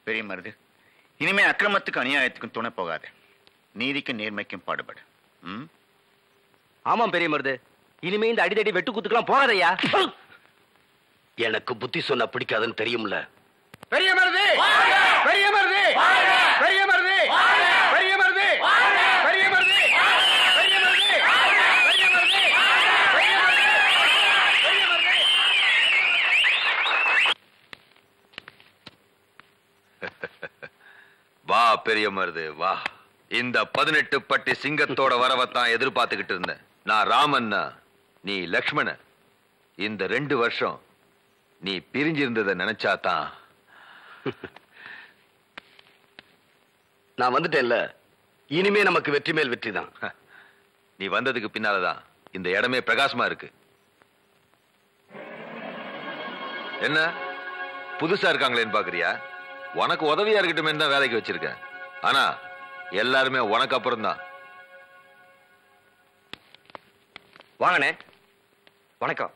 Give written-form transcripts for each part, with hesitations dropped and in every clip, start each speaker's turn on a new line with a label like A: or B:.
A: பெரிய மருது, இனிமே அக்கிரமத்துக்கு அநியாயத்துக்கும் துணை போகாத. நீதிக்கும் நேர்மைக்கும் பாடுபடு.
B: ஆமாம் பெரிய மருது, இனிமே இந்த அடிதடி வெட்டு குத்துக்கெல்லாம் போகாதையா.
C: எனக்கு புத்தி சொன்னா பிடிக்காதுன்னு தெரியும்ல.
D: பெரிய மருது, பெரிய மருது, பெரிய மருது, பெரிய மருது, பெரிய மருது, பெரிய மருது, பெரிய மருது,
E: வா பெரிய மருது வா. இந்த 18 பட்டி சிங்கத்தோட வரவத்தான் எதிர்பார்த்துக்கிட்டு இருந்தேன். நான் ராமன்னா, நீ லக்ஷ்மண. இந்த 2 வருஷம் நீ பிரிஞ்சிருந்ததை நினைச்சாதான்.
C: நான் வந்துட்டேன்ல, இனிமே நமக்கு வெற்றி மேல் வெற்றி தான்.
E: நீ வந்ததுக்கு பின்னாலதான் இந்த இடமே பிரகாசமா இருக்கு. என்ன புதுசா இருக்காங்களேன்னு பாக்குறியா? உனக்கு உதவியா இருக்கட்டுமே தான் வேலைக்கு வச்சிருக்கேன். ஆனா எல்லாருமே உனக்கு அப்புறம் தான்.
B: வாங்கண்ணே. வணக்கம்.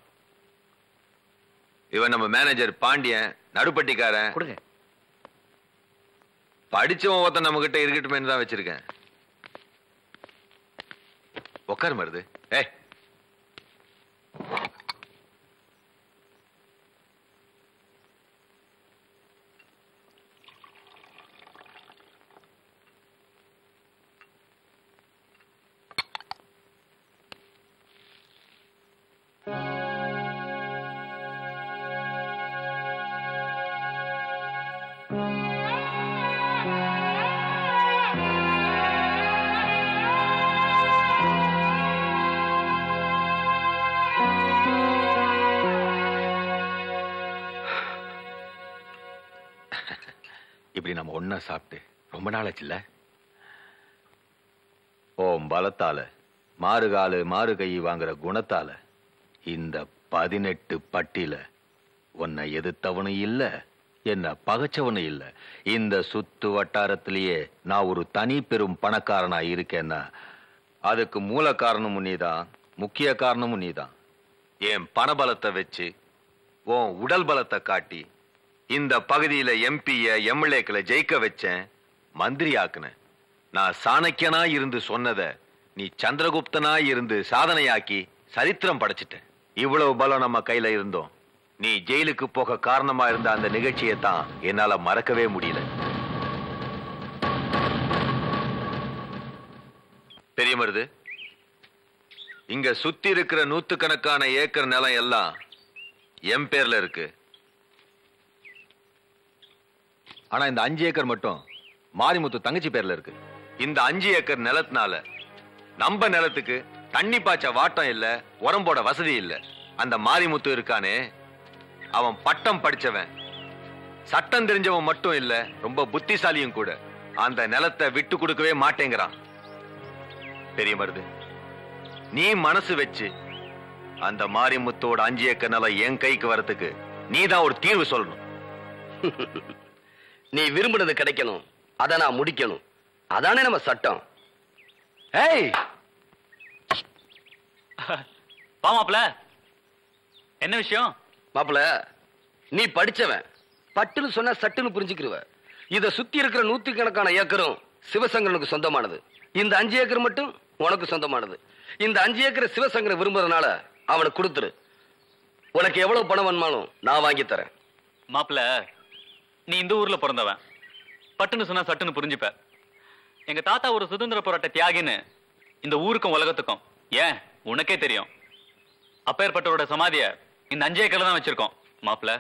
E: இவன் நம்ம மேனேஜர் பாண்டியன், நடுப்பட்டிக்காரன்.
B: கொடுங்க.
E: படிச்சவன் ஒருத்தன் நம்ம கிட்ட இருக்கட்டுமே தான் வச்சிருக்கேன். உட்காரு மருது. ஏய், இப்படி நம்ம ஒன்னா சாப்பிட்டு ரொம்ப நாளாச்சுல்ல? ஓம் பலத்தால மாறுகாலு மாறு கை வாங்குற குணத்தால இந்த 18 பட்டியில உன்னை எதிர்த்தவனும் இல்ல, என்ன பகைச்சவனும் இல்ல. இந்த சுத்து வட்டாரத்திலேயே நான் ஒரு தனி பெரும் பணக்காரனா இருக்கேன்னா அதுக்கு மூல காரணமும் நீதான், முக்கிய காரணமும் நீதான். என் பணபலத்தை வச்சு உன் உடல் பலத்தை காட்டி இந்த பகுதியில எம்பிய எம்எல்ஏக்களை ஜெயிக்க வச்சேன், மந்திரி ஆக்குனேன். நான் சாணக்கியனா இருந்து சொன்னதை நீ சந்திரகுப்தனா இருந்து சாதனையாக்கி சரித்திரம் படைச்சிட்டேன். இவ்வளவு பலம் நம்ம கையில இருந்தோம். நீ ஜெயிலுக்கு போக காரணமா இருந்த அந்த நிகழ்ச்சியை தான் என்னால மறக்கவே முடியல. பெரிய மருது, இங்க சுத்தி இருக்கிற 100கணக்கான ஏக்கர் நிலம் எல்லாம் என் பேர்ல இருக்கு. ஆனா இந்த 5 ஏக்கர் மட்டும் மாரிமுத்து தங்கச்சி பேர்ல இருக்கு. இந்த 5 ஏக்கர் நிலத்தினால நம்ம நிலத்துக்கு தண்ணி பாய்ச்ச வாட்டம் இல்ல, உரம்போட வசதி இல்ல. அந்த மாரிமுத்து இருக்கானே, அவன் பட்டம் படிச்சவன், சட்டம் தெரிஞ்சவன் மட்டும் இல்ல, ரொம்ப புத்திசாலியும் கூட. அந்த நிலத்தை விட்டு கொடுக்கவே மாட்டேங்கிறான். பெரிய மருது, நீ மனசு வச்சு அந்த மாரிமுத்தோட 5 ஏக்கர் நிலம் என் கைக்கு வரதுக்கு நீதான் ஒரு தீர்வு சொல்லணும்.
C: நீ விரும்பினது கிடைக்கணும், அதை நான் முடிக்கணும். அதானே நம்ம சட்டம்.
B: ஏய்
F: மாப்பிள, என்ன விஷயம்?
C: மாப்பிள, நீ படிச்சவன், பட்டுன்னு சொன்னா சட்டுன்னு புரிஞ்சுக்கிருவ. இத சுத்தி இருக்கிற 100கணக்கான ஏக்கரும் சிவசங்கரனுக்கு சொந்தமானது. இந்த 5 ஏக்கர் மட்டும் உனக்கு சொந்தமானது. இந்த 5 ஏக்கர் சிவசங்கரன் விரும்புறதுனால அவனுக்கு கொடுத்துரு. உனக்கு எவ்வளவு பணம் வேணுமாலும் நான் வாங்கி தரேன்.
F: மாப்பிள, நீ இந்த ஊர்ல பிறந்தவன், பட்டுன்னு சொன்னா சட்டுன்னு புரிஞ்சுப்ப. எங்க தாத்தா ஒரு சுதந்திர போராட்ட தியாகின்னு இந்த ஊருக்கும் உலகத்துக்கும் ஏன் உனக்கே தெரியும். அப்பேற்பட்டவரோட சமாதிய இந்த 5 ஏக்கர்ல தான் வச்சிருக்கோம். மாப்பிள,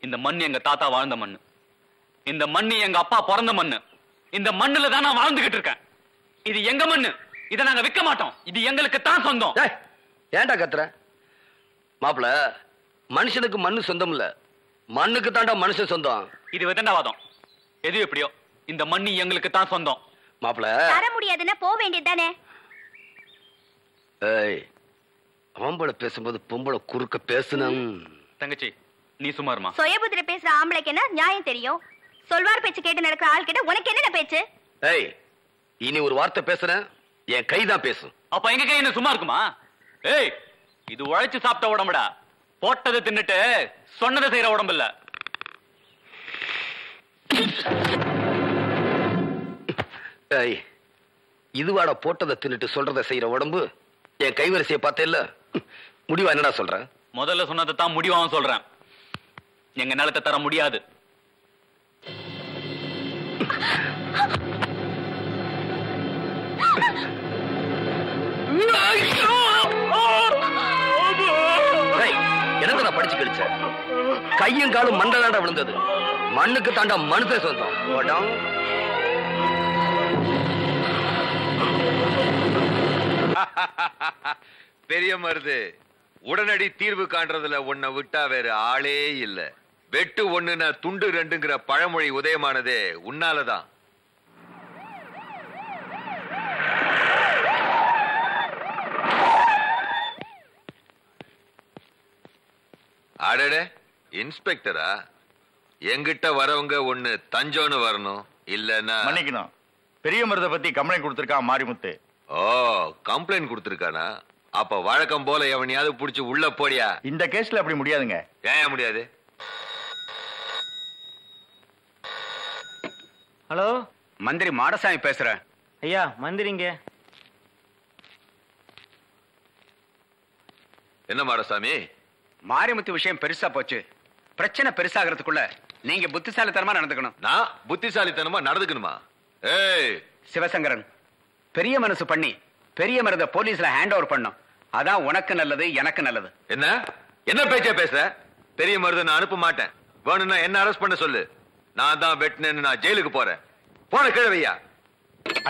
F: இந்த மண் எங்க தாத்தா வாழ்ந்த மண்ணு, இந்த மண்ணு எங்க அப்பா பிறந்த மண்ணு. இந்த மண்ணுல தான் நான் வாழ்ந்துகிட்டு இருக்கேன். இது எங்க மண்ணு, இதை நாங்க விற்க மாட்டோம். இது எங்களுக்கு தான் சொந்தம்.
C: ஏன்டா கத்துற? மாப்பிள, மனுஷனுக்கு மண்ணு சொந்தம் இல்ல, மண்ணுக்கு தாண்டா மனுஷன் சொந்தம்.
F: இது விதண்டாவாதம். எது எப்படியோ இந்த மண்ணி எங்களுக்கு தான் சொந்தம்.
C: மாப்பிள
G: தர முடியாதுன்னா போக வேண்டியதுதானே.
C: ஏய், ஆம்பளை பேசும்போது பொம்பளை குறுக்க பேசணும்.
F: தங்கச்சி நீ சுமாருமா.
G: சுயபுத்திர பேசுற ஆம்பளைக்கு என்ன நியாயம் தெரியும்? சொல்வார் பேச்சு கேட்டு நடக்கிற ஆள் கிட்ட உனக்கு என்ன பேச்சு?
C: ஏய், இனி ஒரு வார்த்தை பேசுறேன், என் கைதான் பேசும்.
F: அப்ப எங்க கை என்ன சும்மா இருக்குமா? ஏய், இது உழைச்சு சாப்பிட்ட உடம்புடா. போட்டதை தின்னுட்டு சொன்னதை செய்யற உடம்பு இல்ல.
C: ஏய், இதுவாட போட்டதை தின்னுட்டு சொல்றதை செய்யற உடம்பு? என் கைவரிசையை பார்த்தே இல்ல, முடிவா என்னடா சொல்ற?
F: முதல்ல சொன்னதை தான் முடிவாவும் சொல்றேன். எங்க நிலத்தை தர முடியாது.
C: எனக்கு நான் படிச்சு கழிச்ச கையும் காலும் மண்டலாண்டா விழுந்தது. மண்ணுக்கு தாண்டா மனுஷன் சொந்தம்.
E: பெரிய மருது, உடனடி தீர்வு காண்றதுல உன்னை விட்டா வேற ஆளே இல்ல. வெட்டு ஒண்ணுனா துண்டு ரெண்டுங்கிற பழமொழி உதயமானதே உன்னாலதான். அடடே, இன்ஸ்பெக்டரா? எங்கிட்ட வரவங்க ஒண்ணு தஞ்சோன்னு வரணும், இல்லன்னா
A: மன்னிக்கணும். பெரிய மருதை பத்தி கம்ப்ளைண்ட் கொடுத்திருக்கான் மாரிமுத்து.
E: ஓ, கம்ப்ளைண்ட் கொடுத்திருக்கானா? அப்ப வழக்கம் போல எவனையாவது புடிச்சு உள்ள போடியா.
A: இந்த கேஸ்ல அப்படி முடியாதுங்க.
E: ஏன் முடியாது?
D: ஹலோ, மந்திரி மாடசாமி பேசுறேன். ஐயா, மந்திரிங்க.
E: என்ன மாடசாமி?
D: மாரிமுத்து விஷயம் பெருசா போச்சு. பிரச்சனை பெருசாகிறதுக்குள்ள நீங்க புத்திசாலித்தனமா நடந்துக்கணும்.
E: நான் புத்திசாலித்தனமா நடந்துக்கணுமா? ஏய்
D: சிவசங்கரன், பெரிய மனசு பண்ணி பெரிய மருத போலீஸ்ல ஹேண்ட் ஓவர் பண்ணும். அதான் உனக்கு நல்லது, எனக்கு நல்லது.
E: என்ன என்ன பேச்சா பேசுற? பெரிய மருதை நான் அனுப்ப மாட்டேன். வேணும்னா என்ன அரெஸ்ட் பண்ண சொல்லு. நான் தான் வெட்டினேன்னு நான் ஜெயிலுக்கு போறேன். போன கிழவையா.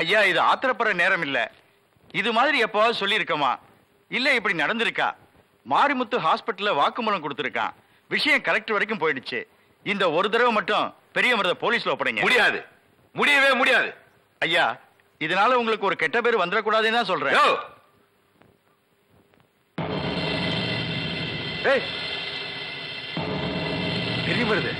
A: ஐயா, இது ஆத்திரப்படுற நேரம் இல்ல. இது மாதிரி எப்பவாவது சொல்லி இருக்கமா? இல்ல இப்படி நடந்திருக்கா? மாரிமுத்து ஹாஸ்பிட்டல்ல வாக்குமூலம் கொடுத்திருக்கான். விஷயம் கலெக்டர் வரைக்கும் போயிடுச்சு. இந்த ஒரு தடவை மட்டும் பெரிய மருத போலீஸ்ல ஒப்படைங்க.
E: முடியாது, முடியவே முடியாது.
A: ஐயா, இதனால உங்களுக்கு ஒரு கெட்ட பேர் வந்துடக்கூடாதுன்னு தான் சொல்றேன்.
E: பெரிய மருது